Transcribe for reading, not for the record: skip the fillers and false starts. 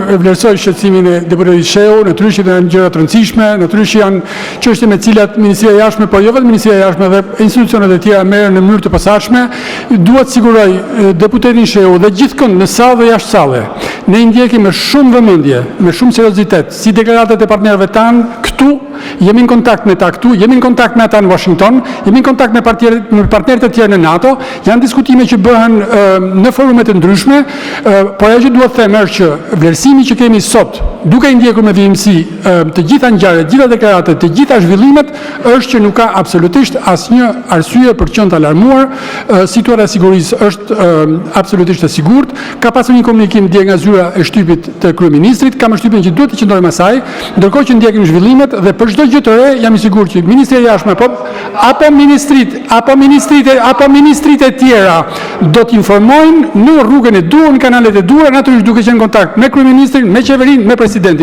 vlerësoj shqetësimin e deputetit Sheu, natyrisht janë gjëra të rëndësishme, natyrisht janë çështje me të cilat Ministria e Jashtme, po jo vetëm Ministria e Jashtme dhe institucionet e tjera merren në mënyrë të posaçme. Dua të siguroj deputetin Sheu dhe gjithkund në sallë dhe jashtë sallë. Ne i ndjekim me shumë vëmendje, me shumë seriozitet, si deklaratat e partnerëve tanë këtu, jemi në kontakt me ta këtu, jemi në kontakt me ata në Washington, jemi në kontakt me partnerët e tjerë në NATO, janë diskutime që bëhen në forumet e ndryshme, por ajo që duhet të them është që vlerësimi që kemi sot, duke i ndjekur me vijimësi të gjitha ngjarjet, të gjitha deklaratat, të gjitha zhvillimet, është që nuk ka absolutisht asnjë arsye për të qenë të alarmuar. Situata e sigurisë është absolutisht e sigurt. Ka pasur një komunikim dje nga zyra e shtypit të kryeministrit, kam përshtypjen që duhet të qëndrojmë asaj, ndërkohë që ndjekim zhvillimet dhe për çdo gjë të re jam i sigurt që Ministria e Jashtme apo ministrit e tjera do të informojnë në rrugën e duhur, në kanalet e duhura, natyrisht duke qenë në kontakt me kryeministrin, me qeverinë, me presidentin.